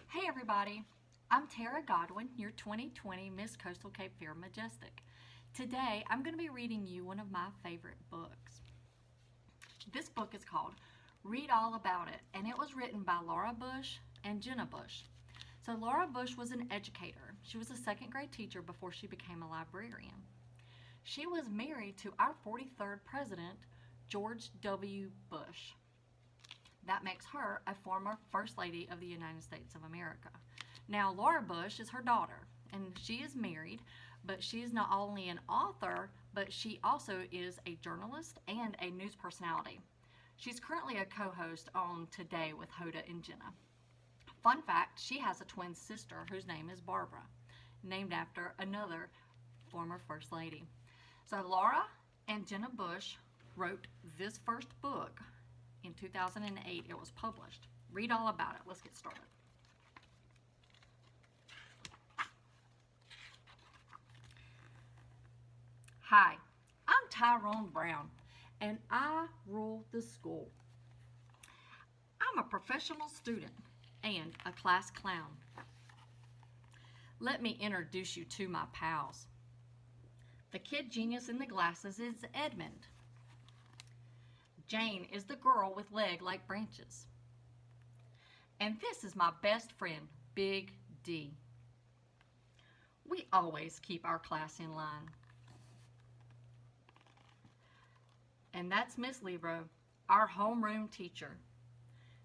Hey everybody, I'm Tara Godwin, your 2020 Miss Coastal Cape Fear Majestic. Today I'm going to be reading you one of my favorite books. This book is called Read All About It, and it was written by Laura Bush and Jenna Bush. So Laura Bush was an educator. She was a second grade teacher before she became a librarian. She was married to our 43rd president, George W. Bush. That makes her a former First Lady of the United States of America. Now, Laura Bush is her daughter, and she is married, but she is not only an author, but she also is a journalist and a news personality. She's currently a co-host on Today with Hoda and Jenna. Fun fact, she has a twin sister whose name is Barbara, named after another former First Lady. So Laura and Jenna Bush wrote this first book. In 2008, it was published. Read all about it. Let's get started. Hi, I'm Tyrone Brown, and I rule the school. I'm a professional student and a class clown. Let me introduce you to my pals. The kid genius in the glasses is Edmund. Jane is the girl with legs like branches. And this is my best friend, Big D. We always keep our class in line. And that's Miss Libro, our homeroom teacher.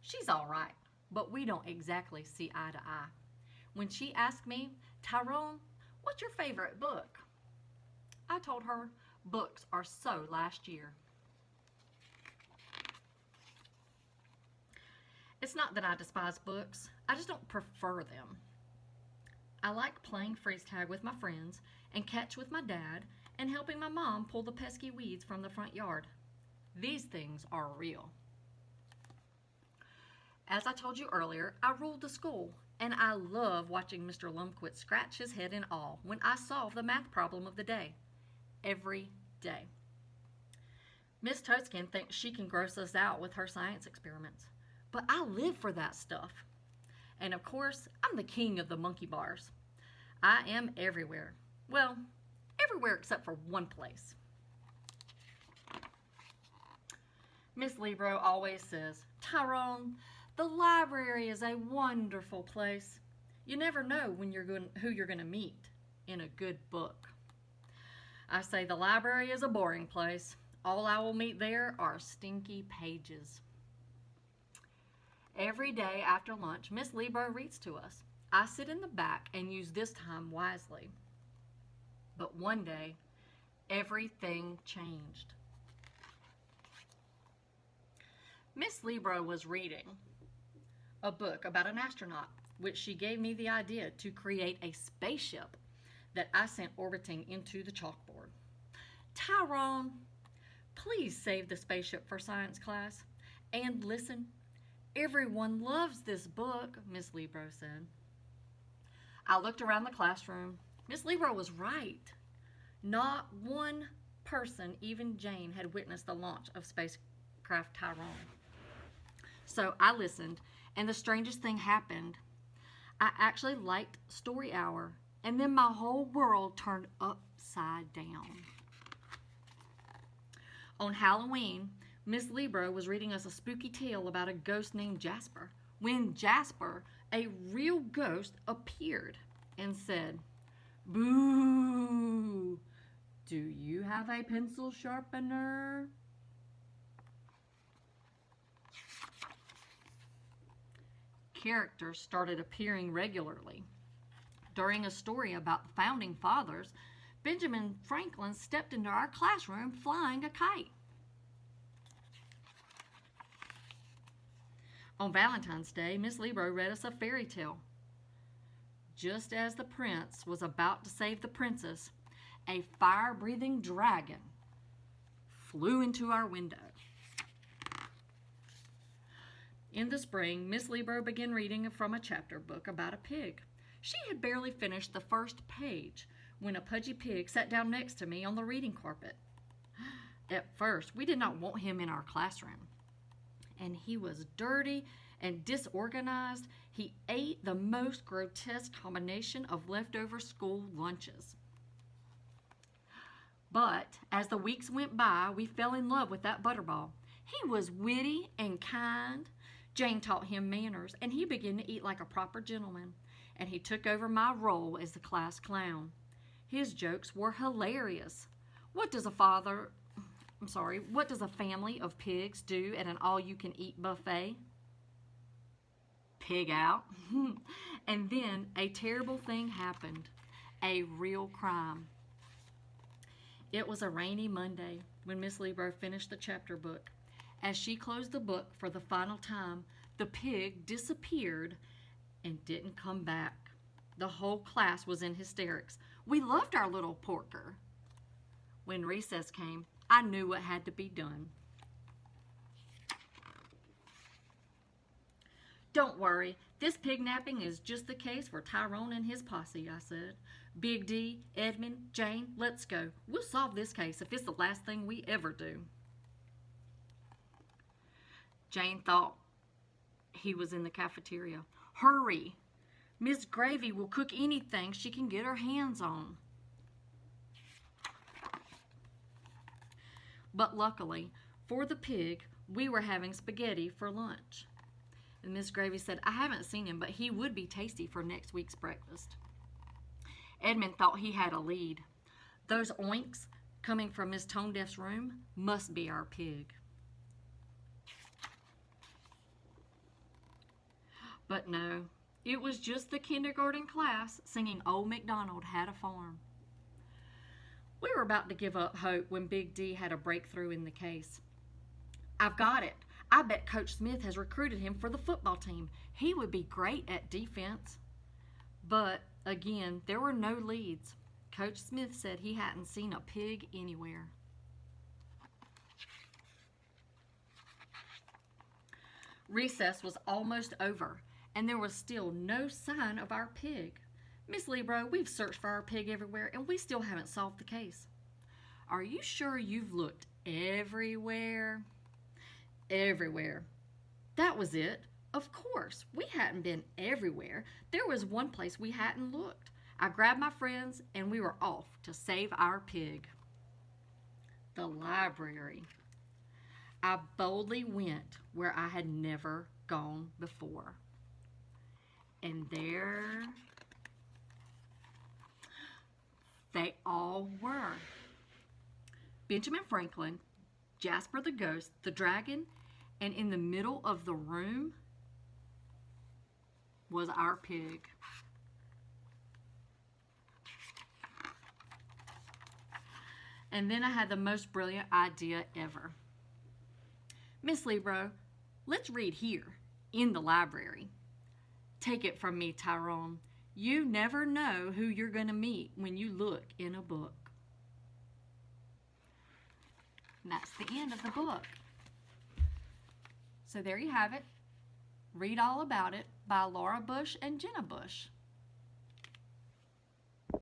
She's all right, but we don't exactly see eye to eye. When she asked me, Tyrone, what's your favorite book? I told her, books are so last year. It's not that I despise books, I just don't prefer them. I like playing freeze tag with my friends and catch with my dad and helping my mom pull the pesky weeds from the front yard. These things are real. As I told you earlier, I ruled the school, and I love watching Mr. Lumquist scratch his head in awe when I solve the math problem of the day. Every day. Miss Toadskin thinks she can gross us out with her science experiments. But I live for that stuff. And of course, I'm the king of the monkey bars. I am everywhere. Well, everywhere except for one place. Miss Libro always says, Tyrone, the library is a wonderful place. You never know who you're going to meet in a good book. I say the library is a boring place. All I will meet there are stinky pages. Every day after lunch, Miss Libro reads to us. I sit in the back and use this time wisely. But one day, everything changed. Miss Libro was reading a book about an astronaut, which she gave me the idea to create a spaceship that I sent orbiting into the chalkboard. Tyrone, please save the spaceship for science class. And listen, everyone loves this book, Miss Libro said. I looked around the classroom. Miss Libro was right. Not one person, even Jane, had witnessed the launch of spacecraft Tyrone. So I listened, and the strangest thing happened. I actually liked Story Hour, and then my whole world turned upside down. On Halloween, Miss Libro was reading us a spooky tale about a ghost named Jasper, when Jasper, a real ghost, appeared and said, Boo! Do you have a pencil sharpener? Characters started appearing regularly. During a story about the founding fathers, Benjamin Franklin stepped into our classroom flying a kite. On Valentine's Day, Miss Libro read us a fairy tale. Just as the prince was about to save the princess, a fire-breathing dragon flew into our window. In the spring, Miss Libro began reading from a chapter book about a pig. She had barely finished the first page when a pudgy pig sat down next to me on the reading carpet. At first, we did not want him in our classroom. And he was dirty and disorganized, he ate the most grotesque combination of leftover school lunches. But as the weeks went by, we fell in love with that Butterball. He was witty and kind. Jane taught him manners, and he began to eat like a proper gentleman. And he took over my role as the class clown. His jokes were hilarious. What does a family of pigs do at an all-you-can-eat buffet? Pig out. And then a terrible thing happened. A real crime. It was a rainy Monday when Miss Libro finished the chapter book. As she closed the book for the final time, the pig disappeared and didn't come back. The whole class was in hysterics. We loved our little porker. When recess came, I knew what had to be done. Don't worry, this pignapping is just the case for Tyrone and his posse, I said. Big D, Edmund, Jane, let's go. We'll solve this case if it's the last thing we ever do. Jane thought he was in the cafeteria. Hurry! Miss Gravy will cook anything she can get her hands on. But luckily, for the pig, we were having spaghetti for lunch. And Miss Gravy said, I haven't seen him, but he would be tasty for next week's breakfast. Edmund thought he had a lead. Those oinks coming from Miss Tonedeaf's room must be our pig. But no, it was just the kindergarten class singing Old MacDonald Had a Farm. We were about to give up hope when Big D had a breakthrough in the case. I've got it. I bet Coach Smith has recruited him for the football team. He would be great at defense. But again, there were no leads. Coach Smith said he hadn't seen a pig anywhere. Recess was almost over, and there was still no sign of our pig. Miss Libro, we've searched for our pig everywhere, and we still haven't solved the case. Are you sure you've looked everywhere? Everywhere. That was it. Of course, we hadn't been everywhere. There was one place we hadn't looked. I grabbed my friends, and we were off to save our pig. The library. I boldly went where I had never gone before. And there they all were. Benjamin Franklin, Jasper the Ghost, the dragon, and in the middle of the room was our pig. And then I had the most brilliant idea ever. Miss Libro, let's read here in the library. Take it from me, Tyrone. You never know who you're going to meet when you look in a book. And that's the end of the book. So there you have it. Read all about it by Laura Bush and Jenna Bush.